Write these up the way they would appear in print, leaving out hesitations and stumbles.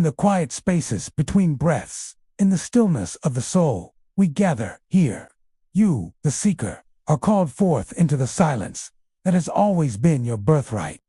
in the quiet spaces between breaths, in the stillness of the soul, we gather here. You, the seeker, are called forth into the silence that has always been your birthright.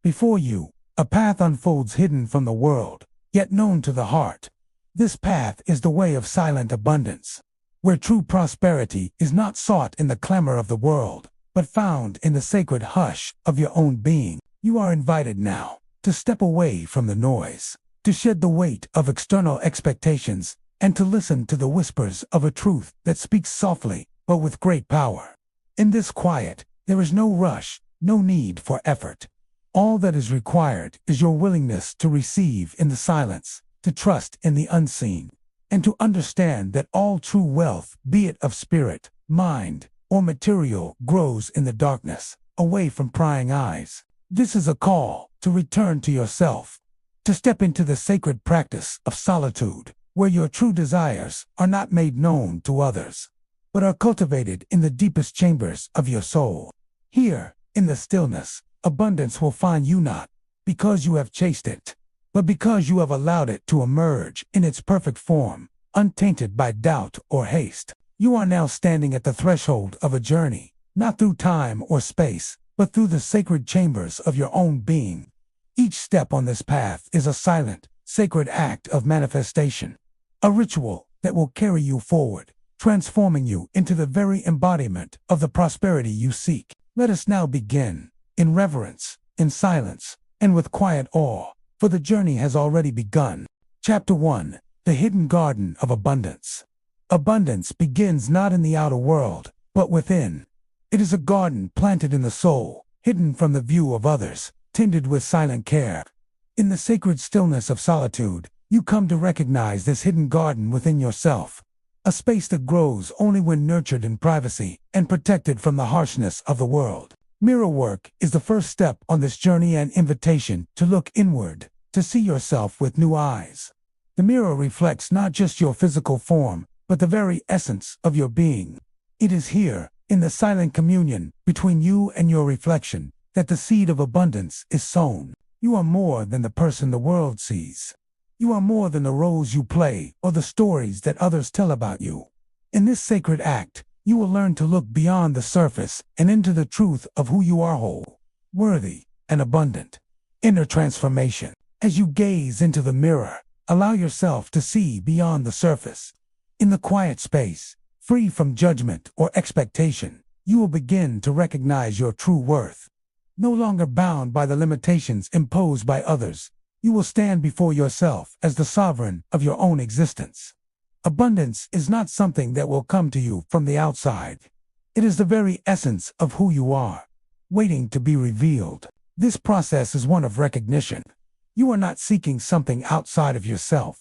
Before you, a path unfolds hidden from the world, yet known to the heart. This path is the way of silent abundance, where true prosperity is not sought in the clamor of the world, but found in the sacred hush of your own being. You are invited now to step away from the noise, to shed the weight of external expectations, and to listen to the whispers of a truth that speaks softly, but with great power. In this quiet, there is no rush, no need for effort. All that is required is your willingness to receive in the silence, to trust in the unseen, and to understand that all true wealth, be it of spirit, mind, or material, grows in the darkness, away from prying eyes. This is a call to return to yourself, to step into the sacred practice of solitude, where your true desires are not made known to others, but are cultivated in the deepest chambers of your soul. Here, in the stillness, abundance will find you not because you have chased it, but because you have allowed it to emerge in its perfect form, untainted by doubt or haste. You are now standing at the threshold of a journey, not through time or space, but through the sacred chambers of your own being. Each step on this path is a silent, sacred act of manifestation, a ritual that will carry you forward, transforming you into the very embodiment of the prosperity you seek. Let us now begin, in reverence, in silence, and with quiet awe, for the journey has already begun. Chapter 1: The Hidden Garden of Abundance. Abundance begins not in the outer world, but within. It is a garden planted in the soul, hidden from the view of others, tended with silent care. In the sacred stillness of solitude, you come to recognize this hidden garden within yourself, a space that grows only when nurtured in privacy and protected from the harshness of the world. Mirror work is the first step on this journey, an invitation to look inward, to see yourself with new eyes. The mirror reflects not just your physical form, but the very essence of your being. It is here, in the silent communion between you and your reflection, that the seed of abundance is sown. You are more than the person the world sees. You are more than the roles you play or the stories that others tell about you. In this sacred act, you will learn to look beyond the surface and into the truth of who you are: whole, worthy, and abundant. Inner transformation. As you gaze into the mirror, allow yourself to see beyond the surface. In the quiet space, free from judgment or expectation, you will begin to recognize your true worth. No longer bound by the limitations imposed by others, you will stand before yourself as the sovereign of your own existence. Abundance is not something that will come to you from the outside. It is the very essence of who you are, waiting to be revealed. This process is one of recognition. You are not seeking something outside of yourself.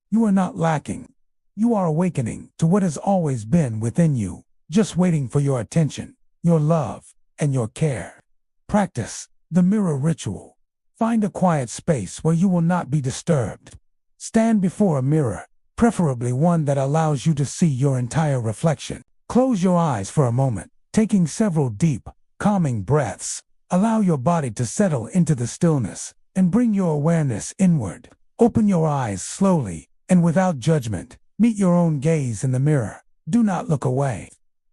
You are not lacking. You are awakening to what has always been within you, just waiting for your attention, your love, and your care. Practice the mirror ritual. Find a quiet space where you will not be disturbed. Stand before a mirror, preferably one that allows you to see your entire reflection. Close your eyes for a moment, taking several deep, calming breaths. Allow your body to settle into the stillness and bring your awareness inward. Open your eyes slowly and without judgment. Meet your own gaze in the mirror. Do not look away.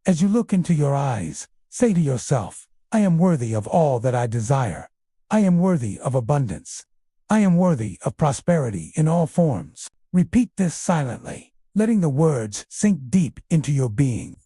As you look into your eyes, say to yourself, I am worthy of all that I desire. I am worthy of abundance. I am worthy of prosperity in all forms. Repeat this silently, letting the words sink deep into your being.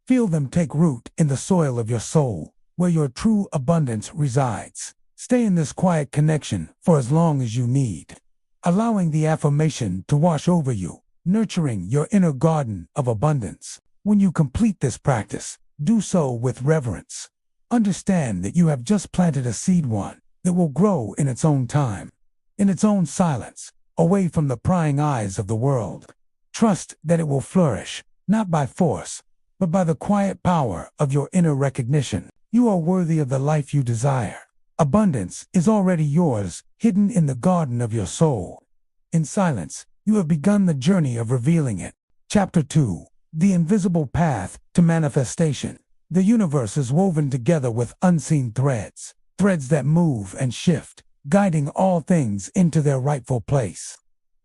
Feel them take root in the soil of your soul, where your true abundance resides. Stay in this quiet connection for as long as you need, allowing the affirmation to wash over you, nurturing your inner garden of abundance. When you complete this practice, do so with reverence. Understand that you have just planted a seed, one that will grow in its own time, in its own silence, away from the prying eyes of the world. Trust that it will flourish, not by force, but by the quiet power of your inner recognition. You are worthy of the life you desire. Abundance is already yours, hidden in the garden of your soul. In silence, you have begun the journey of revealing it. Chapter 2: The Invisible Path to Manifestation. The universe is woven together with unseen threads, threads that move and shift, guiding all things into their rightful place.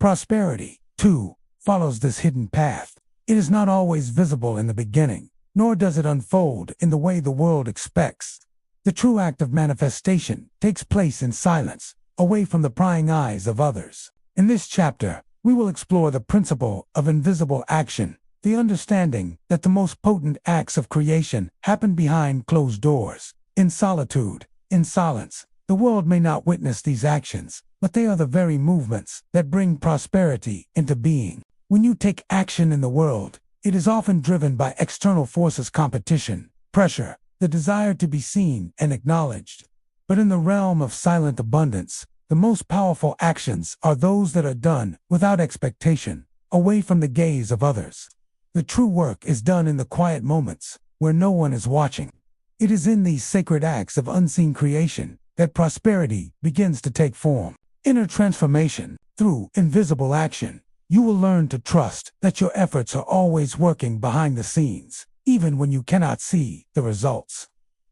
Prosperity, too, follows this hidden path. It is not always visible in the beginning, nor does it unfold in the way the world expects. The true act of manifestation takes place in silence, away from the prying eyes of others. In this chapter, we will explore the principle of invisible action, the understanding that the most potent acts of creation happen behind closed doors, in solitude, in silence. The world may not witness these actions, but they are the very movements that bring prosperity into being. When you take action in the world, it is often driven by external forces: competition, pressure, the desire to be seen and acknowledged. But in the realm of silent abundance, the most powerful actions are those that are done without expectation, away from the gaze of others. The true work is done in the quiet moments, where no one is watching. It is in these sacred acts of unseen creation that prosperity begins to take form. Inner transformation. Through invisible action, you will learn to trust that your efforts are always working behind the scenes, even when you cannot see the results.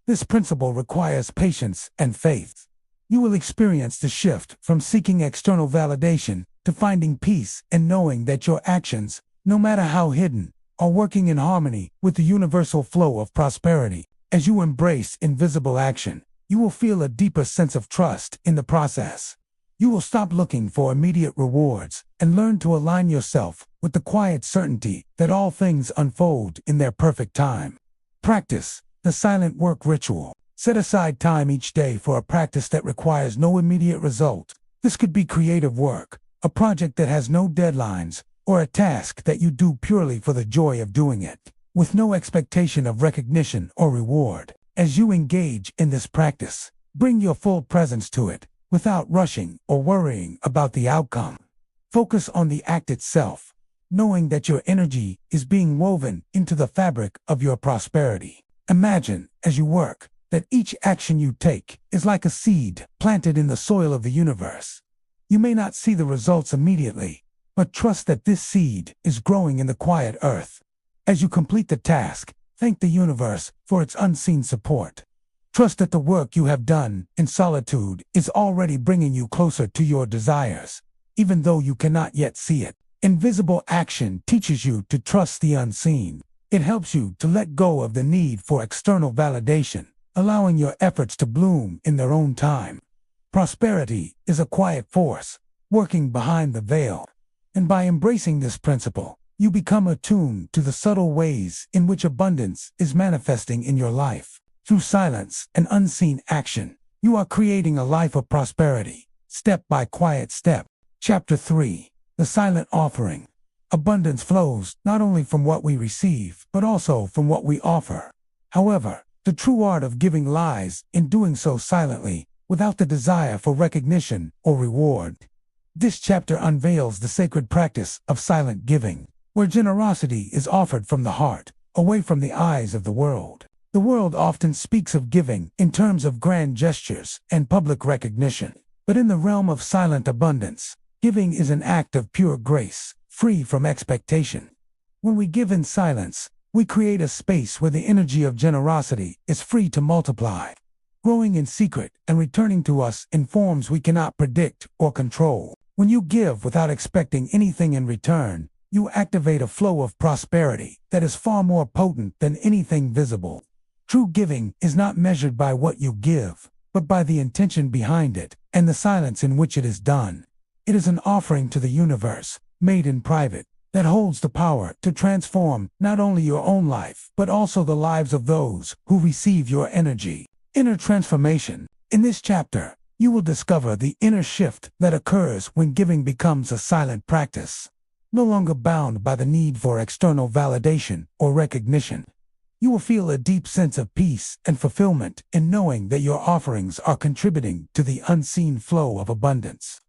This principle requires patience and faith. You will experience the shift from seeking external validation to finding peace and knowing that your actions, no matter how hidden, are working in harmony with the universal flow of prosperity. As you embrace invisible action, you will feel a deeper sense of trust in the process. You will stop looking for immediate rewards and learn to align yourself with the quiet certainty that all things unfold in their perfect time. Practice the silent work ritual. Set aside time each day for a practice that requires no immediate result. This could be creative work, a project that has no deadlines, or a task that you do purely for the joy of doing it, with no expectation of recognition or reward. As you engage in this practice, bring your full presence to it, without rushing or worrying about the outcome. Focus on the act itself, knowing that your energy is being woven into the fabric of your prosperity. Imagine, as you work, that each action you take is like a seed planted in the soil of the universe. You may not see the results immediately, but trust that this seed is growing in the quiet earth. As you complete the task, thank the universe for its unseen support. Trust that the work you have done in solitude is already bringing you closer to your desires, even though you cannot yet see it. Invisible action teaches you to trust the unseen. It helps you to let go of the need for external validation, allowing your efforts to bloom in their own time. Prosperity is a quiet force, working behind the veil. And by embracing this principle, you become attuned to the subtle ways in which abundance is manifesting in your life. Through silence and unseen action, you are creating a life of prosperity, step by quiet step. Chapter 3. The Silent Offering. Abundance flows not only from what we receive, but also from what we offer. However, the true art of giving lies in doing so silently, without the desire for recognition or reward. This chapter unveils the sacred practice of silent giving, where generosity is offered from the heart, away from the eyes of the world. The world often speaks of giving in terms of grand gestures and public recognition. But in the realm of silent abundance, giving is an act of pure grace, free from expectation. When we give in silence, we create a space where the energy of generosity is free to multiply, growing in secret and returning to us in forms we cannot predict or control. When you give without expecting anything in return, you activate a flow of prosperity that is far more potent than anything visible. True giving is not measured by what you give, but by the intention behind it and the silence in which it is done. It is an offering to the universe, made in private, that holds the power to transform not only your own life, but also the lives of those who receive your energy. Inner transformation. In this chapter, you will discover the inner shift that occurs when giving becomes a silent practice, no longer bound by the need for external validation or recognition. You will feel a deep sense of peace and fulfillment in knowing that your offerings are contributing to the unseen flow of abundance.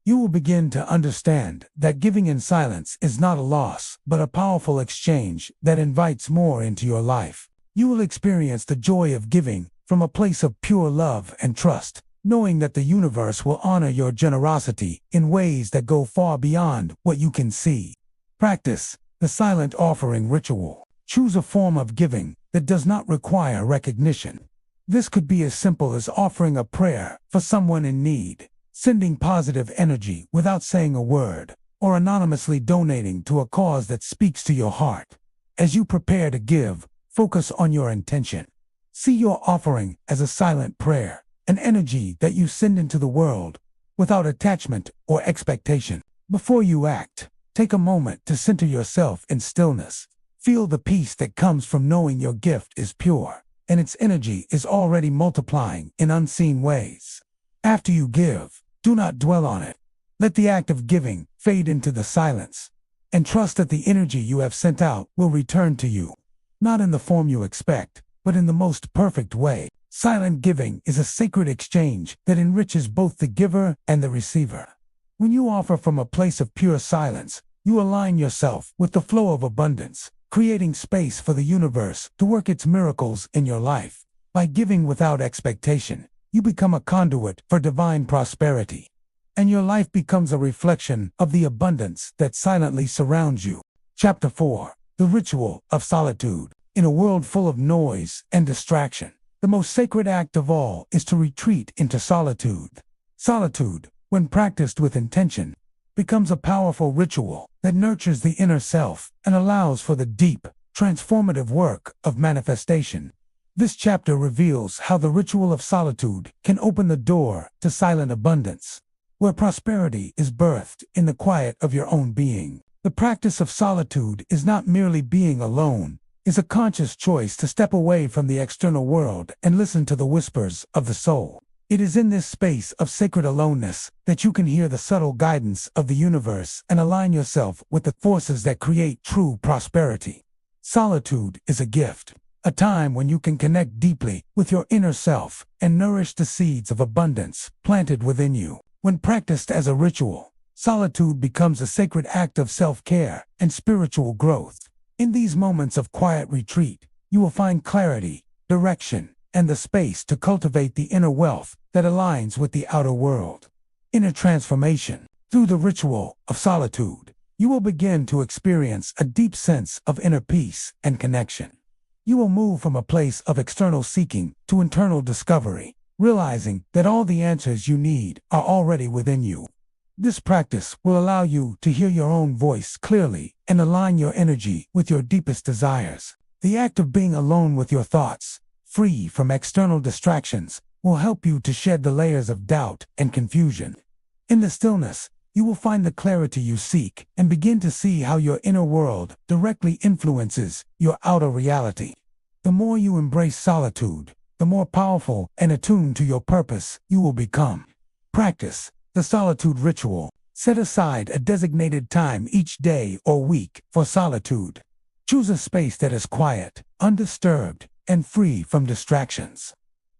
You will begin to understand that giving in silence is not a loss, but a powerful exchange that invites more into your life. You will experience the joy of giving from a place of pure love and trust, knowing that the universe will honor your generosity in ways that go far beyond what you can see. Practice the silent offering ritual. Choose a form of giving that does not require recognition. This could be as simple as offering a prayer for someone in need, sending positive energy without saying a word, or anonymously donating to a cause that speaks to your heart. As you prepare to give, focus on your intention. See your offering as a silent prayer, an energy that you send into the world without attachment or expectation. Before you act, take a moment to center yourself in stillness. Feel the peace that comes from knowing your gift is pure, and its energy is already multiplying in unseen ways. After you give, do not dwell on it. Let the act of giving fade into the silence, and trust that the energy you have sent out will return to you, not in the form you expect, but in the most perfect way. Silent giving is a sacred exchange that enriches both the giver and the receiver. When you offer from a place of pure silence, you align yourself with the flow of abundance, creating space for the universe to work its miracles in your life. By giving without expectation, you become a conduit for divine prosperity, and your life becomes a reflection of the abundance that silently surrounds you. Chapter 4. The Ritual of Solitude. In a world full of noise and distraction, the most sacred act of all is to retreat into solitude. Solitude, when practiced with intention, becomes a powerful ritual that nurtures the inner self and allows for the deep, transformative work of manifestation. This chapter reveals how the ritual of solitude can open the door to silent abundance, where prosperity is birthed in the quiet of your own being. The practice of solitude is not merely being alone, it's a conscious choice to step away from the external world and listen to the whispers of the soul. It is in this space of sacred aloneness that you can hear the subtle guidance of the universe and align yourself with the forces that create true prosperity. Solitude is a gift, a time when you can connect deeply with your inner self and nourish the seeds of abundance planted within you. When practiced as a ritual, solitude becomes a sacred act of self-care and spiritual growth. In these moments of quiet retreat, you will find clarity, direction, and the space to cultivate the inner wealth that aligns with the outer world. Inner transformation. Through the ritual of solitude, you will begin to experience a deep sense of inner peace and connection. You will move from a place of external seeking to internal discovery, realizing that all the answers you need are already within you. This practice will allow you to hear your own voice clearly and align your energy with your deepest desires. The act of being alone with your thoughts, free from external distractions, will help you to shed the layers of doubt and confusion. In the stillness, you will find the clarity you seek and begin to see how your inner world directly influences your outer reality. The more you embrace solitude, the more powerful and attuned to your purpose you will become. Practice the solitude ritual. Set aside a designated time each day or week for solitude. Choose a space that is quiet, undisturbed, and free from distractions.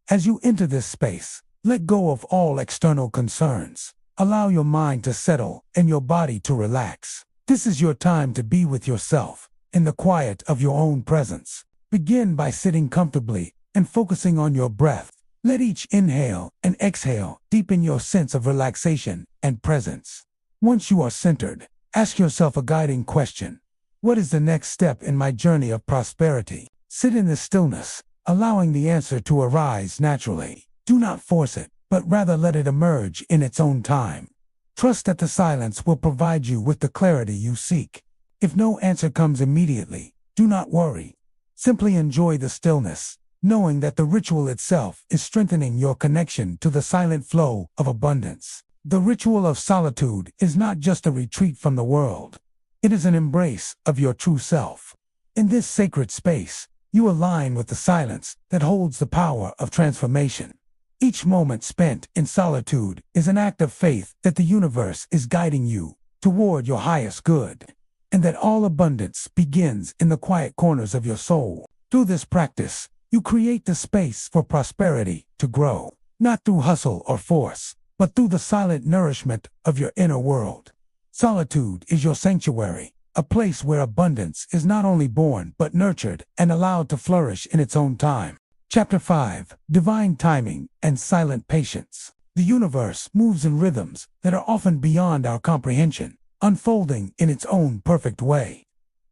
As you enter this space, let go of all external concerns. Allow your mind to settle and your body to relax. This is your time to be with yourself, in the quiet of your own presence. Begin by sitting comfortably and focusing on your breath. Let each inhale and exhale deepen your sense of relaxation and presence. Once you are centered, ask yourself a guiding question. What is the next step in my journey of prosperity? Sit in the stillness, allowing the answer to arise naturally. Do not force it, but rather let it emerge in its own time. Trust that the silence will provide you with the clarity you seek. If no answer comes immediately, do not worry. Simply enjoy the stillness, knowing that the ritual itself is strengthening your connection to the silent flow of abundance. The ritual of solitude is not just a retreat from the world. It is an embrace of your true self. In this sacred space, you align with the silence that holds the power of transformation. Each moment spent in solitude is an act of faith that the universe is guiding you toward your highest good, and that all abundance begins in the quiet corners of your soul. Through this practice, you create the space for prosperity to grow, not through hustle or force, but through the silent nourishment of your inner world. Solitude is your sanctuary, a place where abundance is not only born but nurtured and allowed to flourish in its own time. Chapter 5. Divine Timing and Silent Patience. The universe moves in rhythms that are often beyond our comprehension, unfolding in its own perfect way.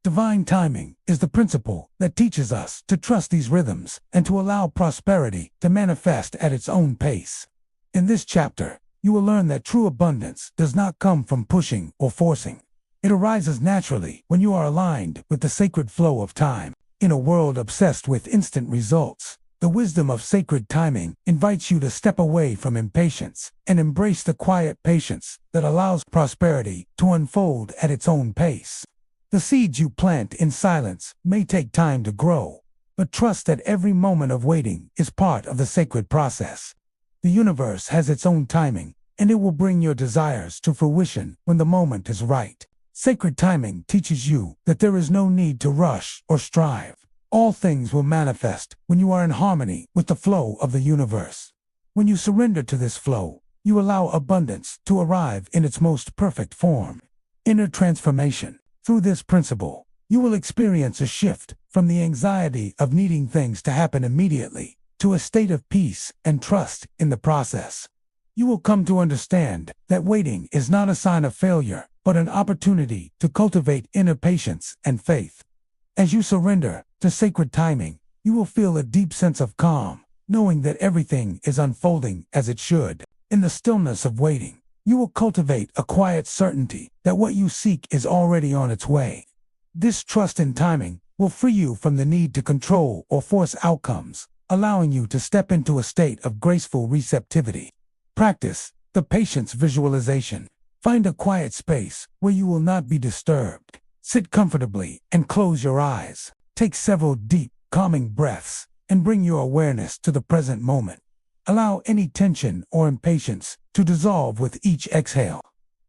Divine timing is the principle that teaches us to trust these rhythms and to allow prosperity to manifest at its own pace. In this chapter, You will learn that true abundance does not come from pushing or forcing. It arises naturally when you are aligned with the sacred flow of time. In a world obsessed with instant results, the wisdom of sacred timing invites you to step away from impatience and embrace the quiet patience that allows prosperity to unfold at its own pace. The seeds you plant in silence may take time to grow, but trust that every moment of waiting is part of the sacred process. The universe has its own timing, and it will bring your desires to fruition when the moment is right. Sacred timing teaches you that there is no need to rush or strive. All things will manifest when you are in harmony with the flow of the universe. When you surrender to this flow, you allow abundance to arrive in its most perfect form. Inner transformation. Through this principle, you will experience a shift from the anxiety of needing things to happen immediately to a state of peace and trust in the process. You will come to understand that waiting is not a sign of failure, but an opportunity to cultivate inner patience and faith. As you surrender to sacred timing, you will feel a deep sense of calm, knowing that everything is unfolding as it should. In the stillness of waiting, you will cultivate a quiet certainty that what you seek is already on its way. This trust in timing will free you from the need to control or force outcomes, allowing you to step into a state of graceful receptivity. Practice the patience visualization. Find a quiet space where you will not be disturbed. Sit comfortably and close your eyes. Take several deep, calming breaths and bring your awareness to the present moment. Allow any tension or impatience to dissolve with each exhale.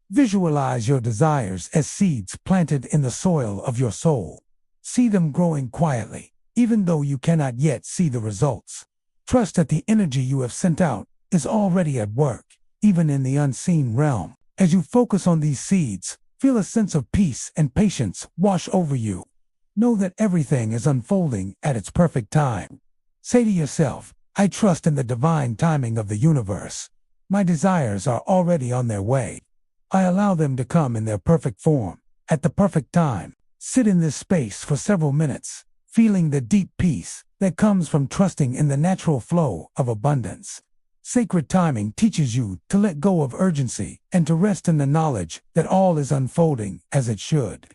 Visualize your desires as seeds planted in the soil of your soul. See them growing quietly, even though you cannot yet see the results. Trust that the energy you have sent out is already at work, even in the unseen realm. As you focus on these seeds, feel a sense of peace and patience wash over you. Know that everything is unfolding at its perfect time. Say to yourself, I trust in the divine timing of the universe. My desires are already on their way. I allow them to come in their perfect form, at the perfect time. Sit in this space for several minutes, feeling the deep peace that comes from trusting in the natural flow of abundance. Sacred timing teaches you to let go of urgency and to rest in the knowledge that all is unfolding as it should.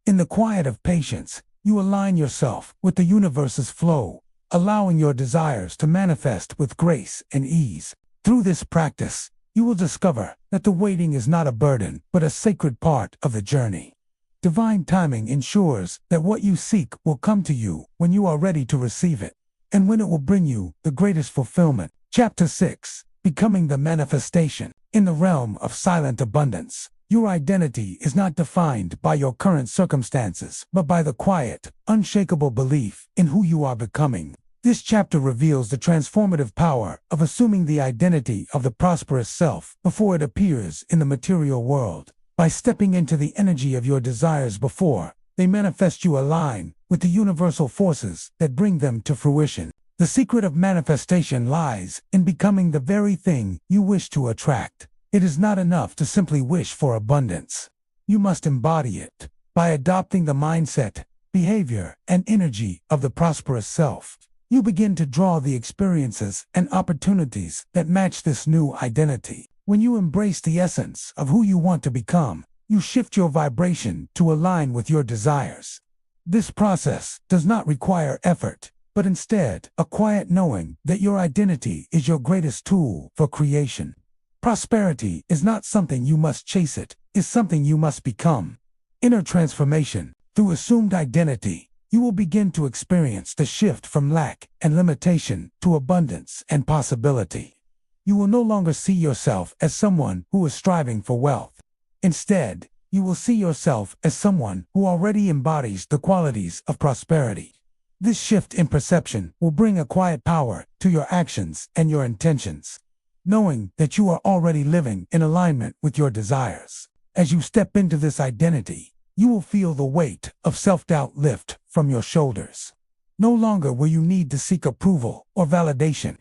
In the quiet of patience, you align yourself with the universe's flow, allowing your desires to manifest with grace and ease. Through this practice, you will discover that the waiting is not a burden, but a sacred part of the journey. Divine timing ensures that what you seek will come to you when you are ready to receive it, and when it will bring you the greatest fulfillment. Chapter 6. Becoming the Manifestation. In the realm of silent abundance, your identity is not defined by your current circumstances, but by the quiet, unshakable belief in who you are becoming. This chapter reveals the transformative power of assuming the identity of the prosperous self before it appears in the material world. By stepping into the energy of your desires before they manifest, you align with the universal forces that bring them to fruition. The secret of manifestation lies in becoming the very thing you wish to attract. It is not enough to simply wish for abundance. You must embody it by adopting the mindset, behavior, and energy of the prosperous self. You begin to draw the experiences and opportunities that match this new identity. When you embrace the essence of who you want to become, you shift your vibration to align with your desires. This process does not require effort, but instead a quiet knowing that your identity is your greatest tool for creation. Prosperity is not something you must chase, it is something you must become. Inner transformation. Through assumed identity, you will begin to experience the shift from lack and limitation to abundance and possibility. You will no longer see yourself as someone who is striving for wealth. Instead, you will see yourself as someone who already embodies the qualities of prosperity. This shift in perception will bring a quiet power to your actions and your intentions, knowing that you are already living in alignment with your desires. As you step into this identity, you will feel the weight of self-doubt lift from your shoulders. No longer will you need to seek approval or validation.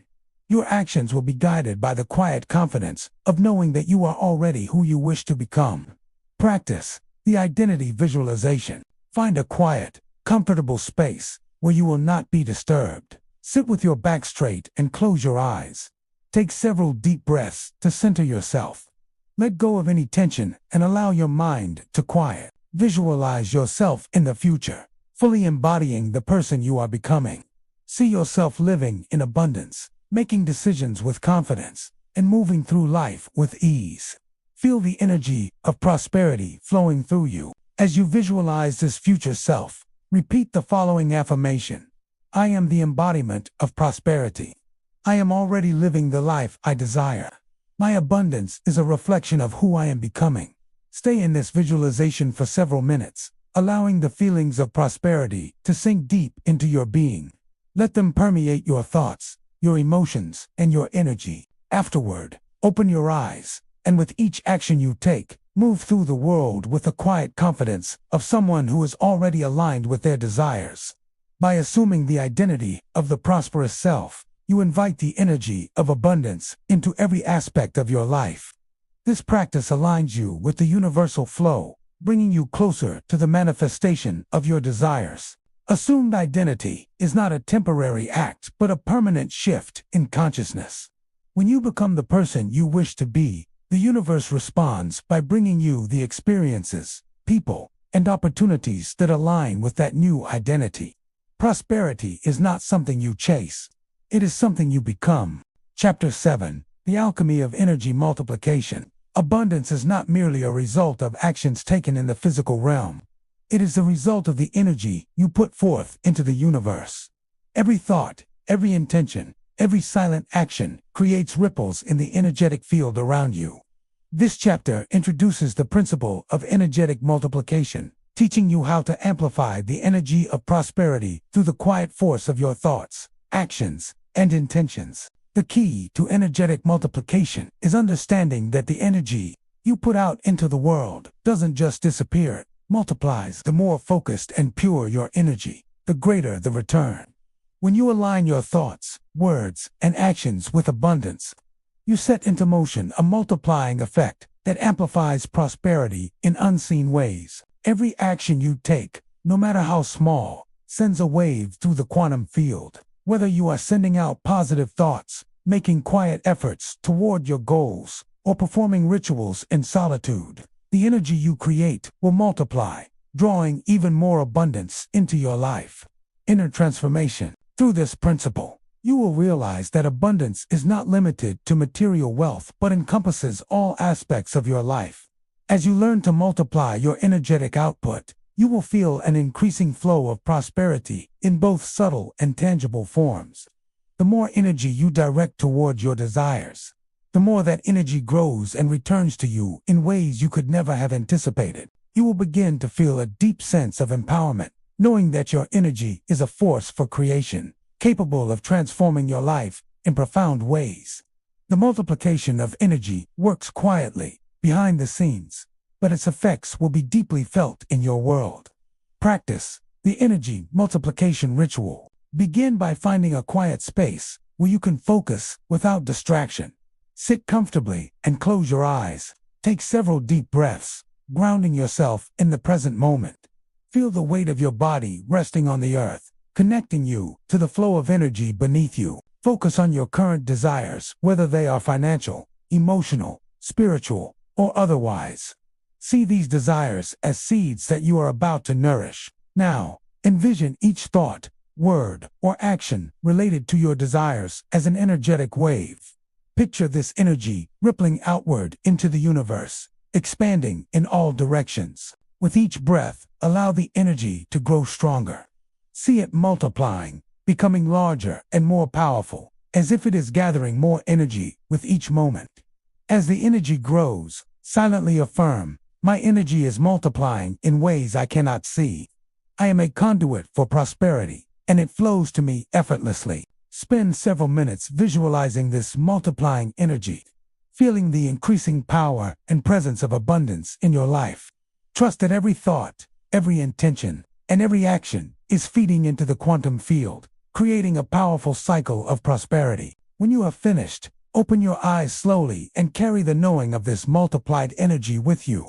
Your actions will be guided by the quiet confidence of knowing that you are already who you wish to become. Practice the identity visualization. Find a quiet, comfortable space where you will not be disturbed. Sit with your back straight and close your eyes. Take several deep breaths to center yourself. Let go of any tension and allow your mind to quiet. Visualize yourself in the future, fully embodying the person you are becoming. See yourself living in abundance, making decisions with confidence, and moving through life with ease. Feel the energy of prosperity flowing through you. As you visualize this future self, repeat the following affirmation. I am the embodiment of prosperity. I am already living the life I desire. My abundance is a reflection of who I am becoming. Stay in this visualization for several minutes, allowing the feelings of prosperity to sink deep into your being. Let them permeate your thoughts, your emotions, and your energy. Afterward, open your eyes, and with each action you take, move through the world with the quiet confidence of someone who is already aligned with their desires. By assuming the identity of the prosperous self, you invite the energy of abundance into every aspect of your life. This practice aligns you with the universal flow, bringing you closer to the manifestation of your desires. Assumed identity is not a temporary act, but a permanent shift in consciousness. When you become the person you wish to be, the universe responds by bringing you the experiences, people, and opportunities that align with that new identity. Prosperity is not something you chase. It is something you become. Chapter 7. The Alchemy of Energy Multiplication. Abundance is not merely a result of actions taken in the physical realm. It is the result of the energy you put forth into the universe. Every thought, every intention, every silent action creates ripples in the energetic field around you. This chapter introduces the principle of energetic multiplication, teaching you how to amplify the energy of prosperity through the quiet force of your thoughts, actions, and intentions. The key to energetic multiplication is understanding that the energy you put out into the world doesn't just disappear, it multiplies. The more focused and pure your energy, the greater the return. When you align your thoughts, words, and actions with abundance, you set into motion a multiplying effect that amplifies prosperity in unseen ways. Every action you take, no matter how small, sends a wave through the quantum field. Whether you are sending out positive thoughts, making quiet efforts toward your goals, or performing rituals in solitude, the energy you create will multiply, drawing even more abundance into your life. Inner transformation. Through this principle, you will realize that abundance is not limited to material wealth but encompasses all aspects of your life. As you learn to multiply your energetic output, you will feel an increasing flow of prosperity in both subtle and tangible forms. The more energy you direct toward your desires, the more that energy grows and returns to you in ways you could never have anticipated. You will begin to feel a deep sense of empowerment, knowing that your energy is a force for creation, capable of transforming your life in profound ways. The multiplication of energy works quietly, behind the scenes, but its effects will be deeply felt in your world. Practice the energy multiplication ritual. Begin by finding a quiet space where you can focus without distraction. Sit comfortably and close your eyes. Take several deep breaths, grounding yourself in the present moment. Feel the weight of your body resting on the earth, connecting you to the flow of energy beneath you. Focus on your current desires, whether they are financial, emotional, spiritual, or otherwise. See these desires as seeds that you are about to nourish. Now, envision each thought, word, or action related to your desires as an energetic wave. Picture this energy rippling outward into the universe, expanding in all directions. With each breath, allow the energy to grow stronger. See it multiplying, becoming larger and more powerful, as if it is gathering more energy with each moment. As the energy grows, silently affirm, my energy is multiplying in ways I cannot see. I am a conduit for prosperity, and it flows to me effortlessly. Spend several minutes visualizing this multiplying energy, feeling the increasing power and presence of abundance in your life. Trust that every thought, every intention, and every action is feeding into the quantum field, creating a powerful cycle of prosperity. When you have finished, open your eyes slowly and carry the knowing of this multiplied energy with you,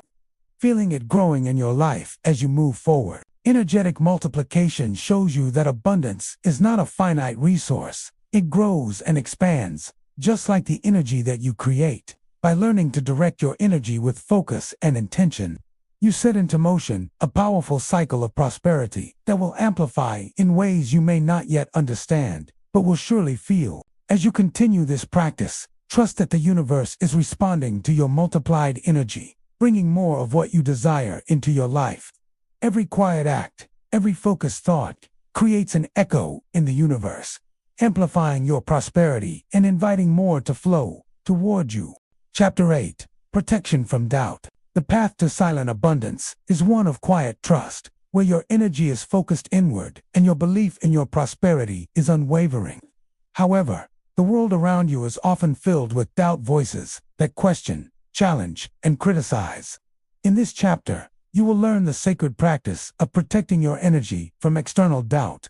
feeling it growing in your life as you move forward. Energetic multiplication shows you that abundance is not a finite resource. It grows and expands, Just like the energy that you create, by learning to direct your energy with focus and intention, you set into motion a powerful cycle of prosperity that will amplify in ways you may not yet understand, but will surely feel. As you continue this practice, trust that the universe is responding to your multiplied energy, bringing more of what you desire into your life. Every quiet act, every focused thought, creates an echo in the universe, amplifying your prosperity and inviting more to flow toward you. Chapter 8. Protection from Doubt. The path to silent abundance is one of quiet trust, where your energy is focused inward and your belief in your prosperity is unwavering. However, the world around you is often filled with doubt voices that question, challenge, and criticize. In this chapter, you will learn the sacred practice of protecting your energy from external doubt,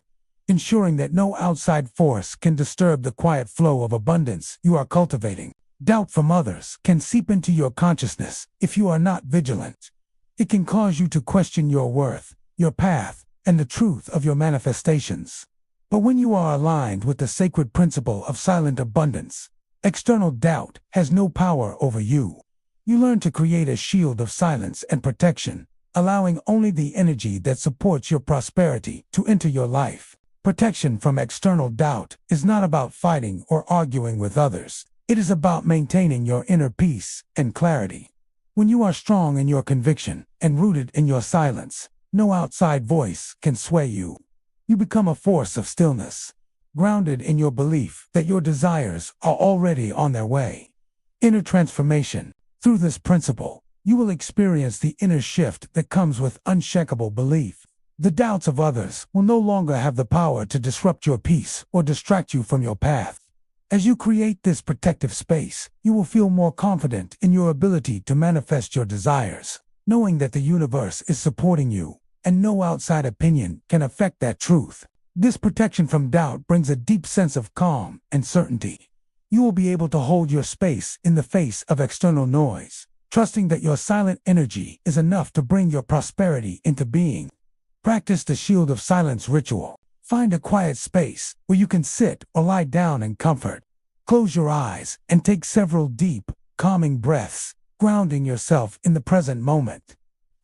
ensuring that no outside force can disturb the quiet flow of abundance you are cultivating. Doubt from others can seep into your consciousness if you are not vigilant. It can cause you to question your worth, your path, and the truth of your manifestations. But when you are aligned with the sacred principle of silent abundance, external doubt has no power over you. You learn to create a shield of silence and protection, allowing only the energy that supports your prosperity to enter your life. Protection from external doubt is not about fighting or arguing with others. It is about maintaining your inner peace and clarity. When you are strong in your conviction and rooted in your silence, no outside voice can sway you. You become a force of stillness, grounded in your belief that your desires are already on their way. Inner transformation. Through this principle, you will experience the inner shift that comes with unshakable belief. The doubts of others will no longer have the power to disrupt your peace or distract you from your path. As you create this protective space, you will feel more confident in your ability to manifest your desires, knowing that the universe is supporting you, and no outside opinion can affect that truth. This protection from doubt brings a deep sense of calm and certainty. You will be able to hold your space in the face of external noise, trusting that your silent energy is enough to bring your prosperity into being. Practice the Shield of Silence ritual. Find a quiet space where you can sit or lie down in comfort. Close your eyes and take several deep, calming breaths, grounding yourself in the present moment.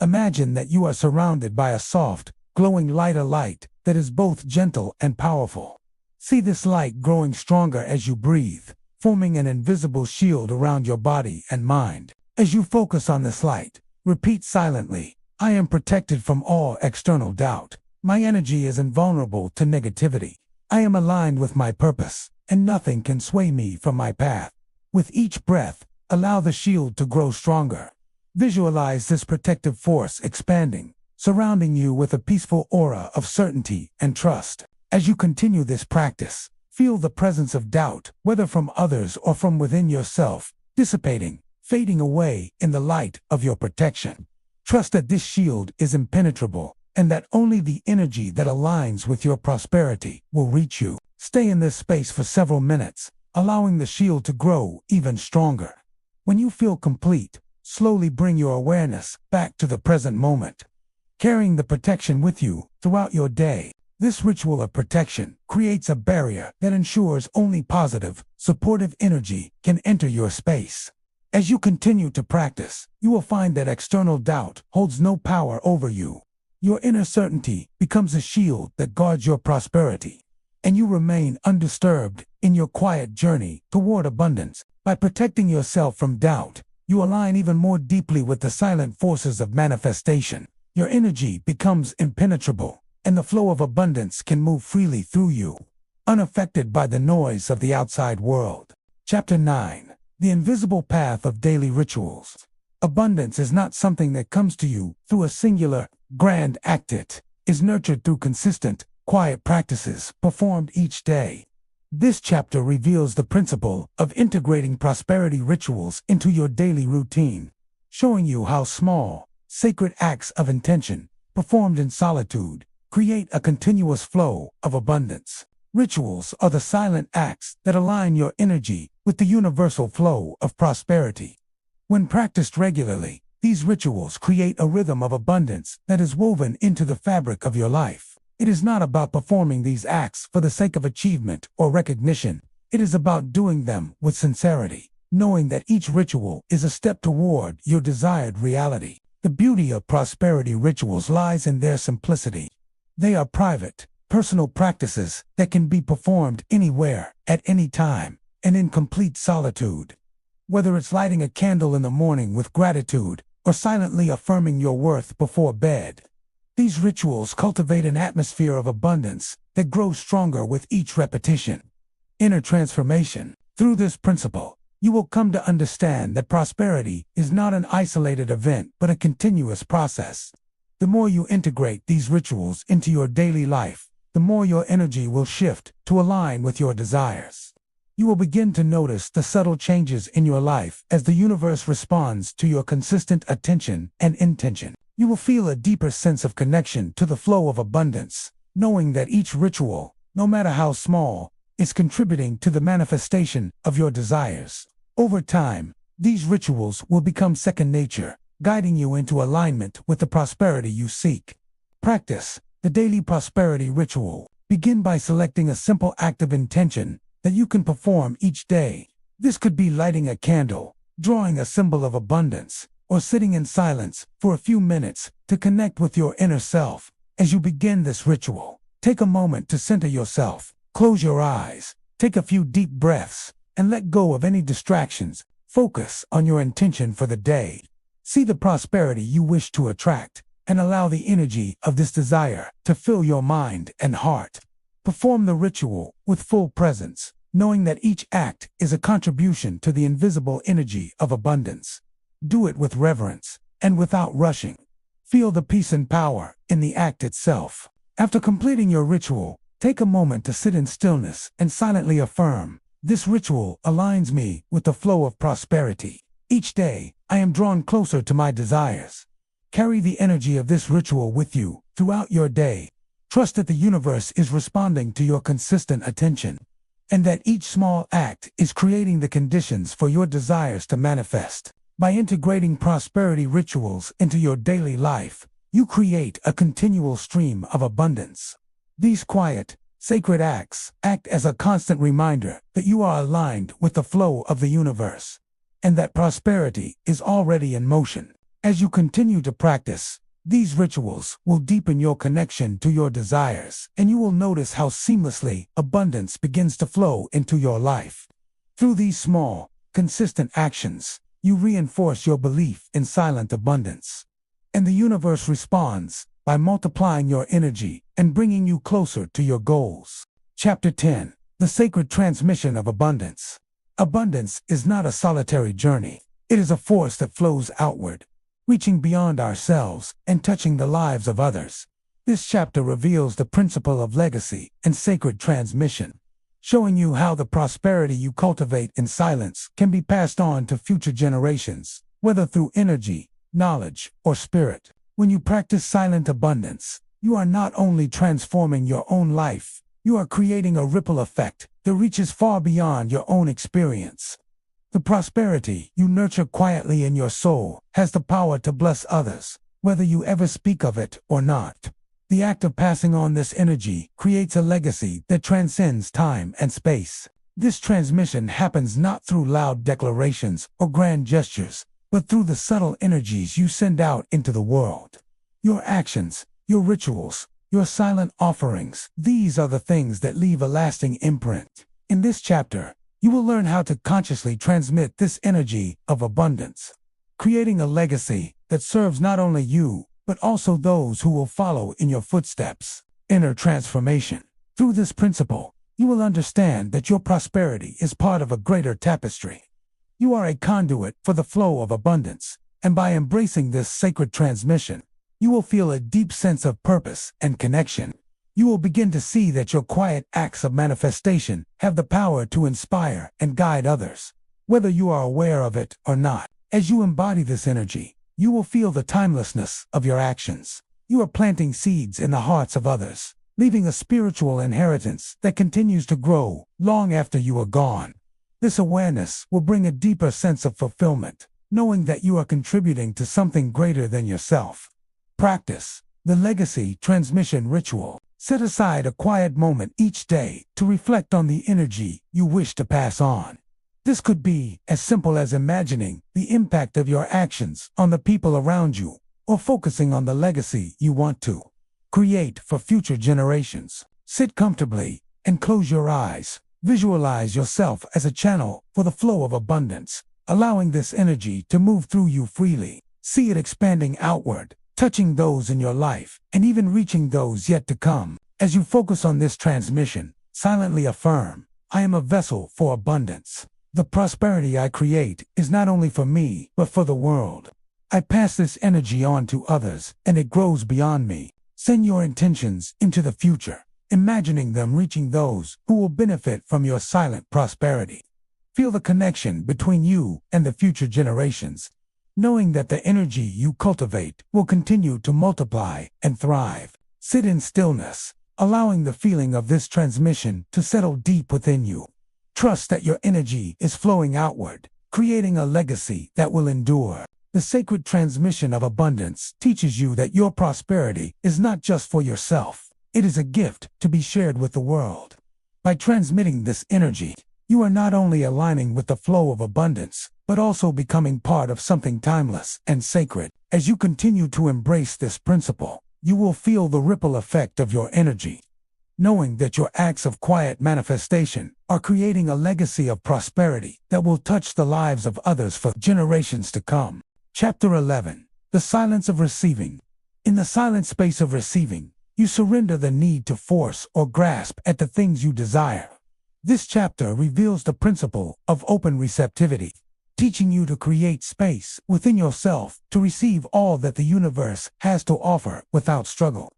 Imagine that you are surrounded by a soft, glowing light that is both gentle and powerful. See this light growing stronger as you breathe, forming an invisible shield around your body and mind. As you focus on this light, repeat silently, "I am protected from all external doubt. My energy is invulnerable to negativity. I am aligned with my purpose, and nothing can sway me from my path." With each breath, allow the shield to grow stronger. Visualize this protective force expanding, surrounding you with a peaceful aura of certainty and trust. As you continue this practice, feel the presence of doubt, whether from others or from within yourself, dissipating, fading away in the light of your protection. Trust that this shield is impenetrable, and that only the energy that aligns with your prosperity will reach you. Stay in this space for several minutes, allowing the shield to grow even stronger. When you feel complete, slowly bring your awareness back to the present moment. Carrying the protection with you throughout your day, this ritual of protection creates a barrier that ensures only positive, supportive energy can enter your space. As you continue to practice, you will find that external doubt holds no power over you. Your inner certainty becomes a shield that guards your prosperity, and you remain undisturbed in your quiet journey toward abundance. By protecting yourself from doubt, you align even more deeply with the silent forces of manifestation. Your energy becomes impenetrable, and the flow of abundance can move freely through you, unaffected by the noise of the outside world. Chapter 9. The Invisible Path of Daily Rituals. Abundance is not something that comes to you through a singular, grand act. It is nurtured through consistent, quiet practices performed each day. This chapter reveals the principle of integrating prosperity rituals into your daily routine, showing you how small, sacred acts of intention, performed in solitude, create a continuous flow of abundance. Rituals are the silent acts that align your energy with the universal flow of prosperity. When practiced regularly, these rituals create a rhythm of abundance that is woven into the fabric of your life. It is not about performing these acts for the sake of achievement or recognition. It is about doing them with sincerity, knowing that each ritual is a step toward your desired reality. The beauty of prosperity rituals lies in their simplicity. They are private, personal practices that can be performed anywhere, at any time, and in complete solitude. Whether it's lighting a candle in the morning with gratitude, or silently affirming your worth before bed, these rituals cultivate an atmosphere of abundance that grows stronger with each repetition. Inner transformation. Through this principle, you will come to understand that prosperity is not an isolated event but a continuous process. The more you integrate these rituals into your daily life, the more your energy will shift to align with your desires. You will begin to notice the subtle changes in your life as the universe responds to your consistent attention and intention. You will feel a deeper sense of connection to the flow of abundance, knowing that each ritual, no matter how small, is contributing to the manifestation of your desires. Over time, these rituals will become second nature, guiding you into alignment with the prosperity you seek. Practice the daily prosperity ritual. Begin by selecting a simple act of intention that you can perform each day. This could be lighting a candle, drawing a symbol of abundance, or sitting in silence for a few minutes to connect with your inner self. As you begin this ritual, take a moment to center yourself. Close your eyes, take a few deep breaths, and let go of any distractions. Focus on your intention for the day. See the prosperity you wish to attract, and allow the energy of this desire to fill your mind and heart. Perform the ritual with full presence, knowing that each act is a contribution to the invisible energy of abundance. Do it with reverence and without rushing. Feel the peace and power in the act itself. After completing your ritual, take a moment to sit in stillness and silently affirm, "This ritual aligns me with the flow of prosperity. Each day, I am drawn closer to my desires." Carry the energy of this ritual with you throughout your day. Trust that the universe is responding to your consistent attention, and that each small act is creating the conditions for your desires to manifest. By integrating prosperity rituals into your daily life, you create a continual stream of abundance. These quiet, sacred acts act as a constant reminder that you are aligned with the flow of the universe, and that prosperity is already in motion. As you continue to practice, these rituals will deepen your connection to your desires, and you will notice how seamlessly abundance begins to flow into your life. Through these small, consistent actions, you reinforce your belief in silent abundance, and the universe responds by multiplying your energy and bringing you closer to your goals. Chapter 10. The Sacred Transmission of Abundance. Abundance is not a solitary journey. It is a force that flows outward, reaching beyond ourselves and touching the lives of others. This chapter reveals the principle of legacy and sacred transmission, showing you how the prosperity you cultivate in silence can be passed on to future generations, whether through energy, knowledge, or spirit. When you practice silent abundance, you are not only transforming your own life, you are creating a ripple effect that reaches far beyond your own experience. The prosperity you nurture quietly in your soul has the power to bless others, whether you ever speak of it or not. The act of passing on this energy creates a legacy that transcends time and space. This transmission happens not through loud declarations or grand gestures, but through the subtle energies you send out into the world. Your actions, your rituals, your silent offerings, these are the things that leave a lasting imprint. In this chapter, you will learn how to consciously transmit this energy of abundance, creating a legacy that serves not only you, but also those who will follow in your footsteps. Inner transformation. Through this principle, you will understand that your prosperity is part of a greater tapestry. You are a conduit for the flow of abundance, and by embracing this sacred transmission, you will feel a deep sense of purpose and connection. You will begin to see that your quiet acts of manifestation have the power to inspire and guide others, whether you are aware of it or not. As you embody this energy, you will feel the timelessness of your actions. You are planting seeds in the hearts of others, leaving a spiritual inheritance that continues to grow long after you are gone. This awareness will bring a deeper sense of fulfillment, knowing that you are contributing to something greater than yourself. Practice the legacy transmission ritual. Set aside a quiet moment each day to reflect on the energy you wish to pass on. This could be as simple as imagining the impact of your actions on the people around you, or focusing on the legacy you want to create for future generations. Sit comfortably and close your eyes. Visualize yourself as a channel for the flow of abundance, allowing this energy to move through you freely. See it expanding outward, touching those in your life, and even reaching those yet to come. As you focus on this transmission, silently affirm, I am a vessel for abundance. The prosperity I create is not only for me, but for the world. I pass this energy on to others, and it grows beyond me. Send your intentions into the future, imagining them reaching those who will benefit from your silent prosperity. Feel the connection between you and the future generations, knowing that the energy you cultivate will continue to multiply and thrive. Sit in stillness, allowing the feeling of this transmission to settle deep within you. Trust that your energy is flowing outward, creating a legacy that will endure. The sacred transmission of abundance teaches you that your prosperity is not just for yourself. It is a gift to be shared with the world. By transmitting this energy, you are not only aligning with the flow of abundance, but also becoming part of something timeless and sacred. As you continue to embrace this principle, you will feel the ripple effect of your energy, knowing that your acts of quiet manifestation are creating a legacy of prosperity that will touch the lives of others for generations to come. Chapter 11. The Silence of Receiving. In the silent space of receiving, you surrender the need to force or grasp at the things you desire. This chapter reveals the principle of open receptivity, teaching you to create space within yourself to receive all that the universe has to offer without struggle,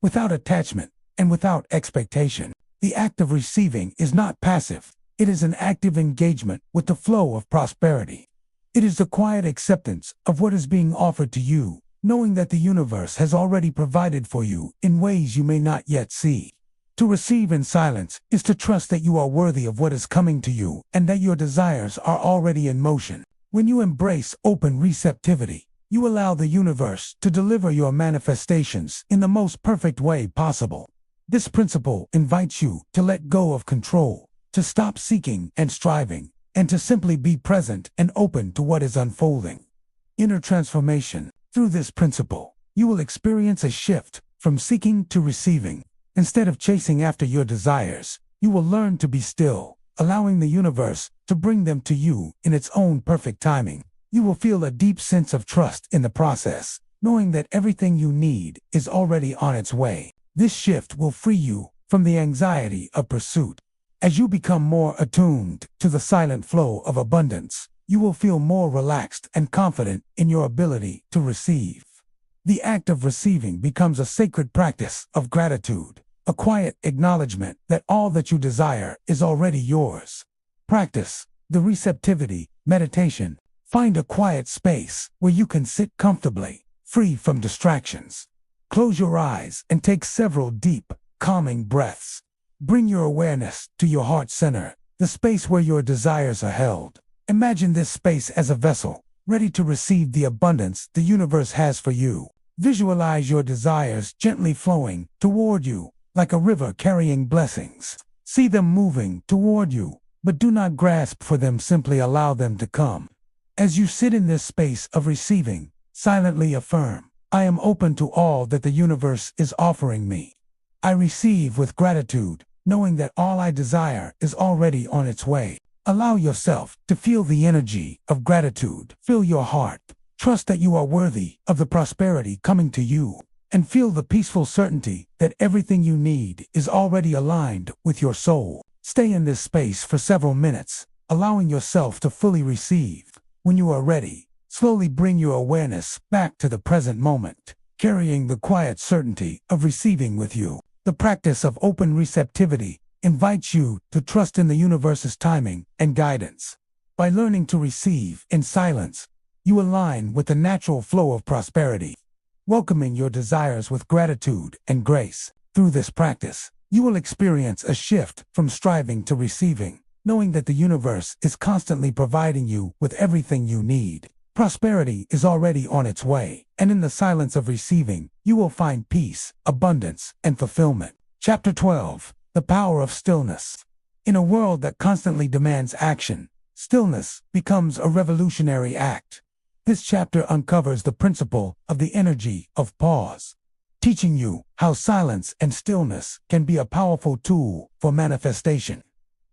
without attachment, and without expectation. The act of receiving is not passive. It is an active engagement with the flow of prosperity. It is the quiet acceptance of what is being offered to you, knowing that the universe has already provided for you in ways you may not yet see. To receive in silence is to trust that you are worthy of what is coming to you and that your desires are already in motion. When you embrace open receptivity, you allow the universe to deliver your manifestations in the most perfect way possible. This principle invites you to let go of control, to stop seeking and striving, and to simply be present and open to what is unfolding. Inner transformation. Through this principle, you will experience a shift from seeking to receiving. Instead of chasing after your desires, you will learn to be still, allowing the universe to bring them to you in its own perfect timing. You will feel a deep sense of trust in the process, knowing that everything you need is already on its way. This shift will free you from the anxiety of pursuit. As you become more attuned to the silent flow of abundance, you will feel more relaxed and confident in your ability to receive. The act of receiving becomes a sacred practice of gratitude, a quiet acknowledgement that all that you desire is already yours. Practice the receptivity meditation. Find a quiet space where you can sit comfortably, free from distractions. Close your eyes and take several deep, calming breaths. Bring your awareness to your heart center, the space where your desires are held. Imagine this space as a vessel, ready to receive the abundance the universe has for you. Visualize your desires gently flowing toward you, like a river carrying blessings. See them moving toward you, but do not grasp for them, simply allow them to come. As you sit in this space of receiving, silently affirm, I am open to all that the universe is offering me. I receive with gratitude, knowing that all I desire is already on its way. Allow yourself to feel the energy of gratitude fill your heart. Trust that you are worthy of the prosperity coming to you, and feel the peaceful certainty that everything you need is already aligned with your soul. Stay in this space for several minutes, allowing yourself to fully receive. When you are ready, slowly bring your awareness back to the present moment, carrying the quiet certainty of receiving with you. The practice of open receptivity invites you to trust in the universe's timing and guidance. By learning to receive in silence, you align with the natural flow of prosperity, welcoming your desires with gratitude and grace. Through this practice, you will experience a shift from striving to receiving, knowing that the universe is constantly providing you with everything you need. Prosperity is already on its way, and in the silence of receiving, you will find peace, abundance, and fulfillment. Chapter 12. The Power of Stillness. In a world that constantly demands action, stillness becomes a revolutionary act. This chapter uncovers the principle of the energy of pause, teaching you how silence and stillness can be a powerful tool for manifestation.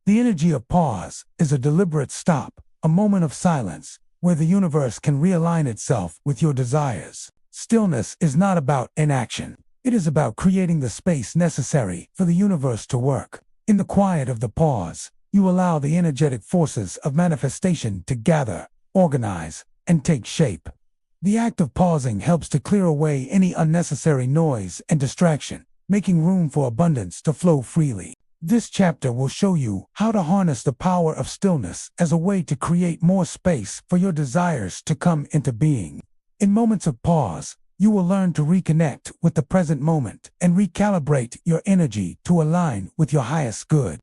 The energy of pause is a deliberate stop, a moment of silence, where the universe can realign itself with your desires. Stillness is not about inaction. It is about creating the space necessary for the universe to work. In the quiet of the pause, you allow the energetic forces of manifestation to gather, organize, and take shape. The act of pausing helps to clear away any unnecessary noise and distraction, making room for abundance to flow freely. This chapter will show you how to harness the power of stillness as a way to create more space for your desires to come into being. In moments of pause, you will learn to reconnect with the present moment and recalibrate your energy to align with your highest good.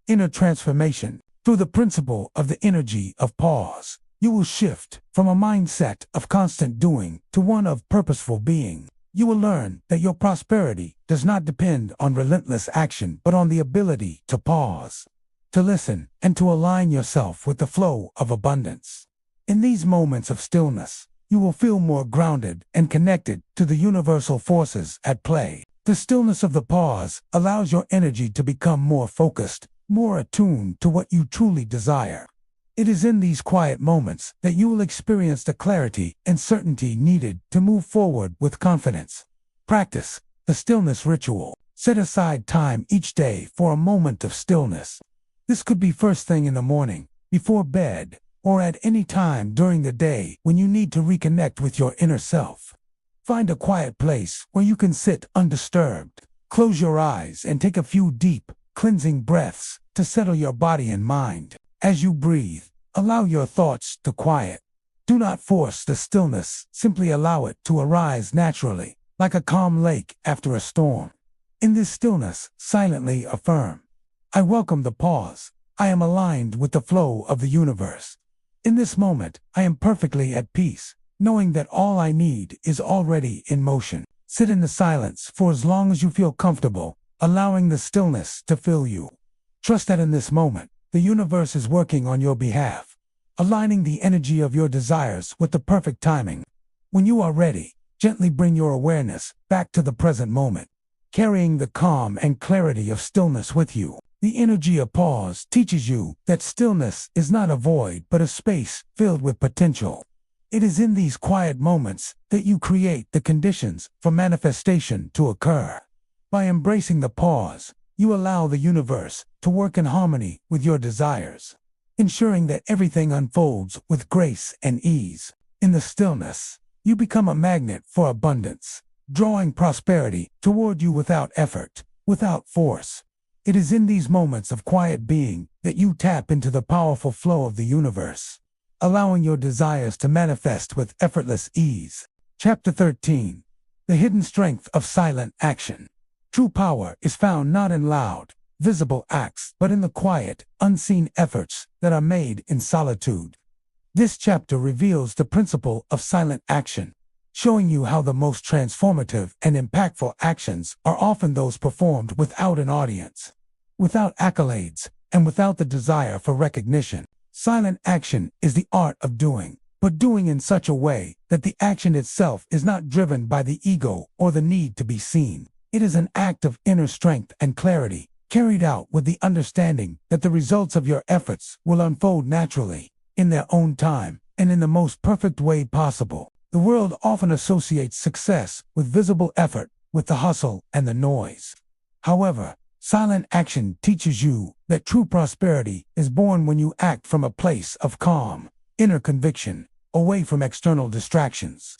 Inner transformation. Through the principle of the energy of pause, you will shift from a mindset of constant doing to one of purposeful being. You will learn that your prosperity does not depend on relentless action, but on the ability to pause, to listen, and to align yourself with the flow of abundance. In these moments of stillness, you will feel more grounded and connected to the universal forces at play. The stillness of the pause allows your energy to become more focused, more attuned to what you truly desire. It is in these quiet moments that you will experience the clarity and certainty needed to move forward with confidence. Practice the stillness ritual. Set aside time each day for a moment of stillness. This could be first thing in the morning, before bed, or at any time during the day when you need to reconnect with your inner self. Find a quiet place where you can sit undisturbed. Close your eyes and take a few deep, cleansing breaths to settle your body and mind. As you breathe, allow your thoughts to quiet. Do not force the stillness, simply allow it to arise naturally, like a calm lake after a storm. In this stillness, silently affirm, I welcome the pause. I am aligned with the flow of the universe. In this moment, I am perfectly at peace, knowing that all I need is already in motion. Sit in the silence for as long as you feel comfortable, allowing the stillness to fill you. Trust that in this moment, the universe is working on your behalf, aligning the energy of your desires with the perfect timing. When you are ready, gently bring your awareness back to the present moment, carrying the calm and clarity of stillness with you. The energy of pause teaches you that stillness is not a void but a space filled with potential. It is in these quiet moments that you create the conditions for manifestation to occur. By embracing the pause, you allow the universe to work in harmony with your desires, ensuring that everything unfolds with grace and ease. In the stillness, you become a magnet for abundance, drawing prosperity toward you without effort, without force. It is in these moments of quiet being that you tap into the powerful flow of the universe, allowing your desires to manifest with effortless ease. Chapter 13. The Hidden Strength of Silent Action. True power is found not in loud, visible acts, but in the quiet, unseen efforts that are made in solitude. This chapter reveals the principle of silent action, showing you how the most transformative and impactful actions are often those performed without an audience, without accolades, and without the desire for recognition. Silent action is the art of doing, but doing in such a way that the action itself is not driven by the ego or the need to be seen. It is an act of inner strength and clarity, carried out with the understanding that the results of your efforts will unfold naturally, in their own time, and in the most perfect way possible. The world often associates success with visible effort, with the hustle and the noise. However, silent action teaches you that true prosperity is born when you act from a place of calm, inner conviction, away from external distractions.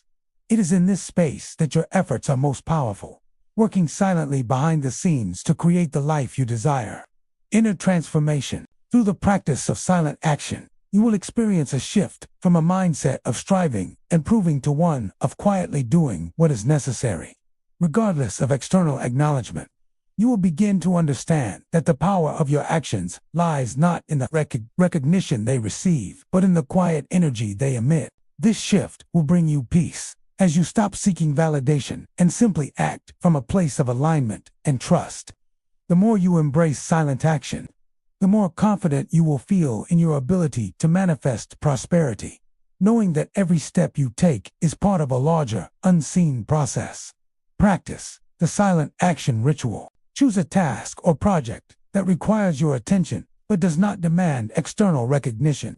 It is in this space that your efforts are most powerful, working silently behind the scenes to create the life you desire. Inner transformation. Through the practice of silent action, you will experience a shift from a mindset of striving and proving to one of quietly doing what is necessary. Regardless of external acknowledgement, you will begin to understand that the power of your actions lies not in the recognition they receive, but in the quiet energy they emit. This shift will bring you peace, as you stop seeking validation and simply act from a place of alignment and trust. The more you embrace silent action, the more confident you will feel in your ability to manifest prosperity, knowing that every step you take is part of a larger, unseen process. Practice the silent action ritual. Choose a task or project that requires your attention but does not demand external recognition.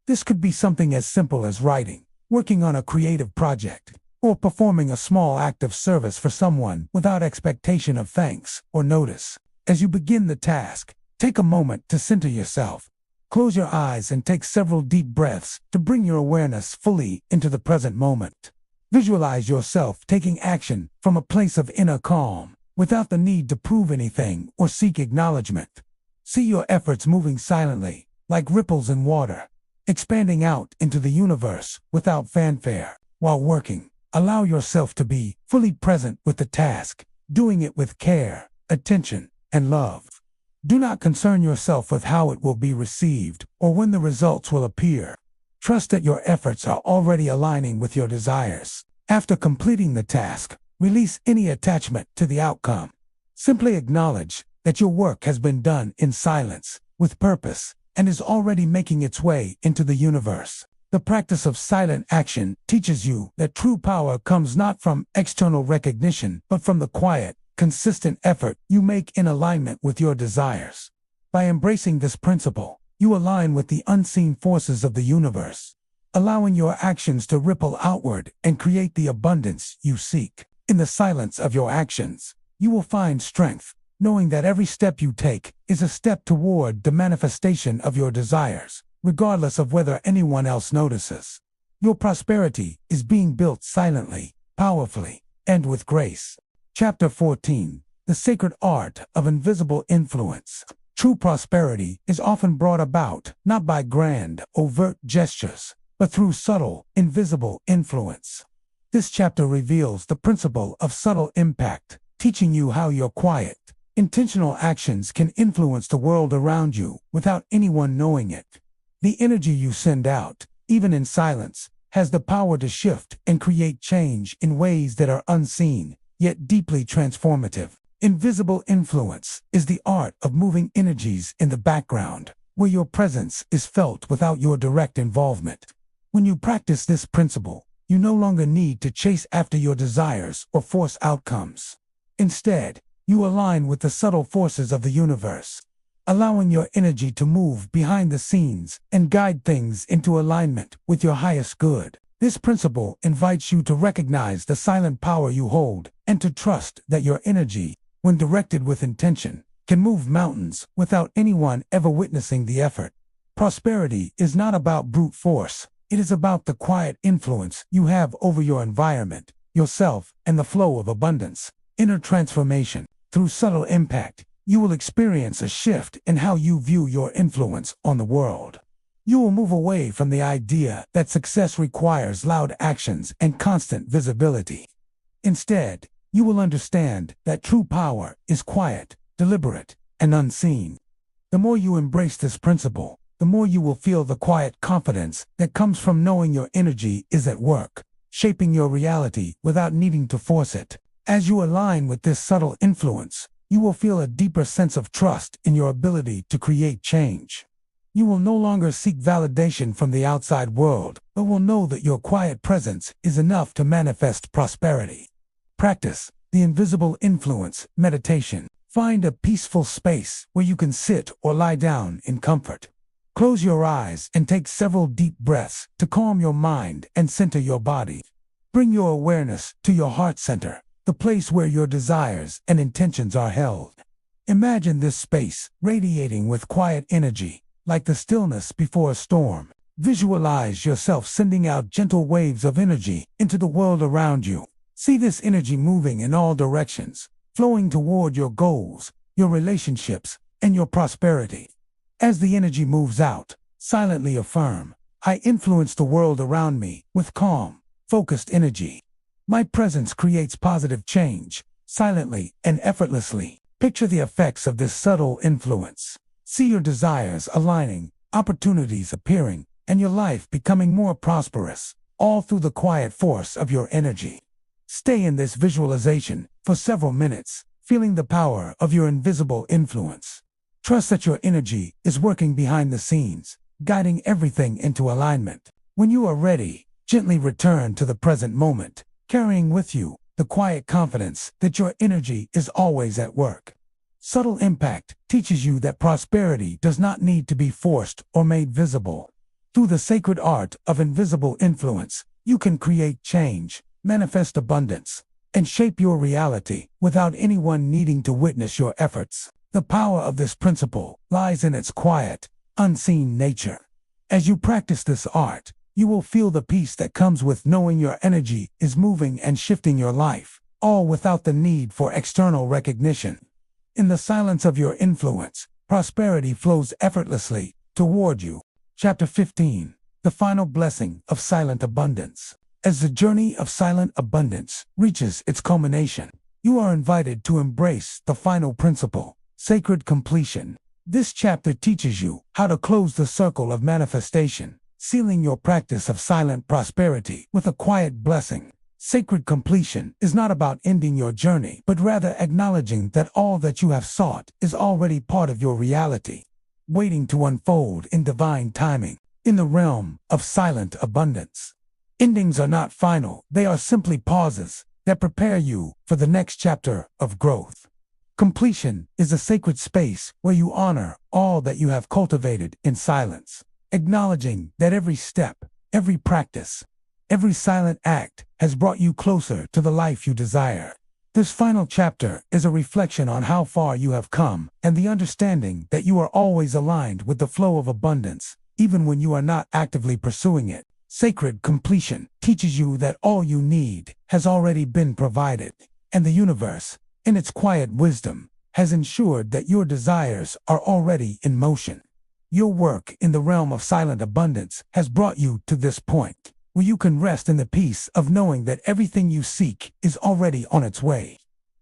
This could be something as simple as writing, working on a creative project, or performing a small act of service for someone without expectation of thanks or notice. As you begin the task, take a moment to center yourself. Close your eyes and take several deep breaths to bring your awareness fully into the present moment. Visualize yourself taking action from a place of inner calm, without the need to prove anything or seek acknowledgement. See your efforts moving silently, like ripples in water, expanding out into the universe without fanfare. While working, allow yourself to be fully present with the task, doing it with care, attention, and love. Do not concern yourself with how it will be received or when the results will appear. Trust that your efforts are already aligning with your desires. After completing the task, release any attachment to the outcome. Simply acknowledge that your work has been done in silence, with purpose, and is already making its way into the universe. The practice of silent action teaches you that true power comes not from external recognition, but from the quiet, consistent effort you make in alignment with your desires. By embracing this principle, you align with the unseen forces of the universe, allowing your actions to ripple outward and create the abundance you seek. In the silence of your actions, you will find strength, knowing that every step you take is a step toward the manifestation of your desires, regardless of whether anyone else notices. Your prosperity is being built silently, powerfully, and with grace. Chapter 14. The Sacred Art of Invisible Influence. True prosperity is often brought about not by grand, overt gestures, but through subtle, invisible influence. This chapter reveals the principle of subtle impact, teaching you how your quiet, intentional actions can influence the world around you without anyone knowing it. The energy you send out, even in silence, has the power to shift and create change in ways that are unseen, yet deeply transformative. Invisible influence is the art of moving energies in the background, where your presence is felt without your direct involvement. When you practice this principle, you no longer need to chase after your desires or force outcomes. Instead, you align with the subtle forces of the universe, allowing your energy to move behind the scenes and guide things into alignment with your highest good. This principle invites you to recognize the silent power you hold and to trust that your energy, when directed with intention, can move mountains without anyone ever witnessing the effort. Prosperity is not about brute force. It is about the quiet influence you have over your environment, yourself, and the flow of abundance. Inner transformation. Through subtle impact, you will experience a shift in how you view your influence on the world. You will move away from the idea that success requires loud actions and constant visibility. Instead, you will understand that true power is quiet, deliberate, and unseen. The more you embrace this principle, the more you will feel the quiet confidence that comes from knowing your energy is at work, shaping your reality without needing to force it. As you align with this subtle influence, you will feel a deeper sense of trust in your ability to create change. You will no longer seek validation from the outside world, but will know that your quiet presence is enough to manifest prosperity. Practice the invisible influence meditation. Find a peaceful space where you can sit or lie down in comfort. Close your eyes and take several deep breaths to calm your mind and center your body. Bring your awareness to your heart center, the place where your desires and intentions are held. Imagine this space radiating with quiet energy, like the stillness before a storm. Visualize yourself sending out gentle waves of energy into the world around you. See this energy moving in all directions, flowing toward your goals, your relationships, and your prosperity. As the energy moves out, silently affirm, I influence the world around me with calm, focused energy. My presence creates positive change, silently and effortlessly. Picture the effects of this subtle influence. See your desires aligning, opportunities appearing, and your life becoming more prosperous, all through the quiet force of your energy. Stay in this visualization for several minutes, feeling the power of your invisible influence. Trust that your energy is working behind the scenes, guiding everything into alignment. When you are ready, gently return to the present moment, carrying with you the quiet confidence that your energy is always at work. Subtle impact teaches you that prosperity does not need to be forced or made visible. Through the sacred art of invisible influence, you can create change, manifest abundance, and shape your reality without anyone needing to witness your efforts. The power of this principle lies in its quiet, unseen nature. As you practice this art, you will feel the peace that comes with knowing your energy is moving and shifting your life, all without the need for external recognition. In the silence of your influence, prosperity flows effortlessly toward you. Chapter 15. The Final Blessing of Silent Abundance. As the journey of silent abundance reaches its culmination, you are invited to embrace the final principle, sacred completion. This chapter teaches you how to close the circle of manifestation, sealing your practice of silent prosperity with a quiet blessing. Sacred completion is not about ending your journey, but rather acknowledging that all that you have sought is already part of your reality, waiting to unfold in divine timing. In the realm of silent abundance, endings are not final, they are simply pauses that prepare you for the next chapter of growth. Completion is a sacred space where you honor all that you have cultivated in silence, acknowledging that every step, every practice, every silent act has brought you closer to the life you desire. This final chapter is a reflection on how far you have come and the understanding that you are always aligned with the flow of abundance, even when you are not actively pursuing it. Sacred completion teaches you that all you need has already been provided, and the universe, in its quiet wisdom, has ensured that your desires are already in motion. Your work in the realm of silent abundance has brought you to this point, where you can rest in the peace of knowing that everything you seek is already on its way.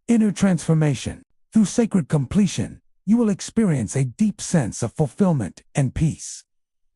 Inner transformation. Through sacred completion, you will experience a deep sense of fulfillment and peace.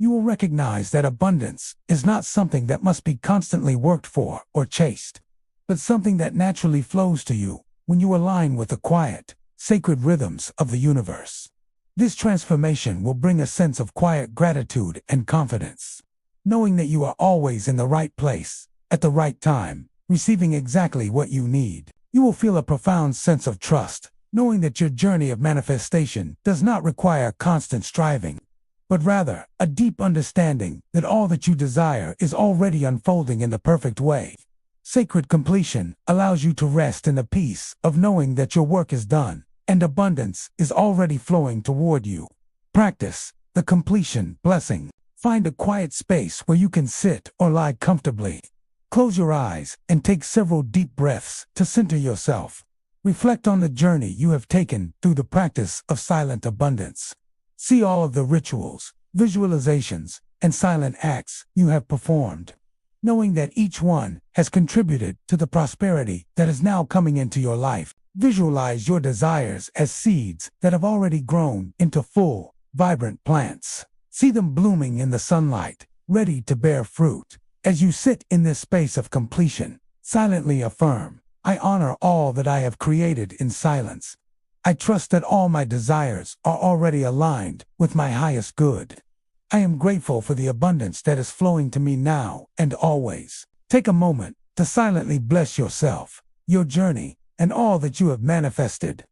You will recognize that abundance is not something that must be constantly worked for or chased, but something that naturally flows to you when you align with the quiet, sacred rhythms of the universe. This transformation will bring a sense of quiet gratitude and confidence, knowing that you are always in the right place, at the right time, receiving exactly what you need. You will feel a profound sense of trust, knowing that your journey of manifestation does not require constant striving, but rather a deep understanding that all that you desire is already unfolding in the perfect way. Sacred completion allows you to rest in the peace of knowing that your work is done and abundance is already flowing toward you. Practice the completion blessing. Find a quiet space where you can sit or lie comfortably. Close your eyes and take several deep breaths to center yourself. Reflect on the journey you have taken through the practice of silent abundance. See all of the rituals, visualizations, and silent acts you have performed, knowing that each one has contributed to the prosperity that is now coming into your life. Visualize your desires as seeds that have already grown into full, vibrant plants. See them blooming in the sunlight, ready to bear fruit. As you sit in this space of completion, silently affirm, I honor all that I have created in silence. I trust that all my desires are already aligned with my highest good. I am grateful for the abundance that is flowing to me now and always. Take a moment to silently bless yourself, your journey, and all that you have manifested.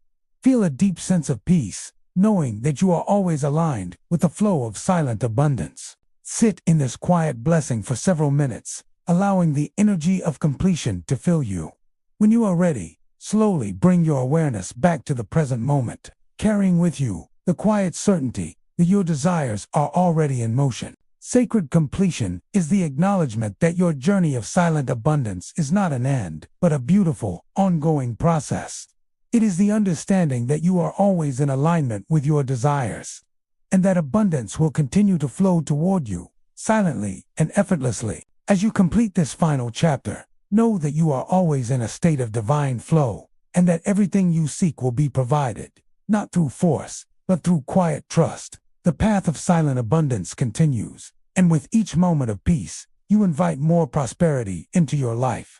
Feel a deep sense of peace, knowing that you are always aligned with the flow of silent abundance. Sit in this quiet blessing for several minutes, allowing the energy of completion to fill you. When you are ready, slowly bring your awareness back to the present moment, carrying with you the quiet certainty that your desires are already in motion. Sacred completion is the acknowledgement that your journey of silent abundance is not an end, but a beautiful, ongoing process. It is the understanding that you are always in alignment with your desires, and that abundance will continue to flow toward you, silently and effortlessly. As you complete this final chapter, know that you are always in a state of divine flow, and that everything you seek will be provided, not through force, but through quiet trust. The path of silent abundance continues, and with each moment of peace, you invite more prosperity into your life.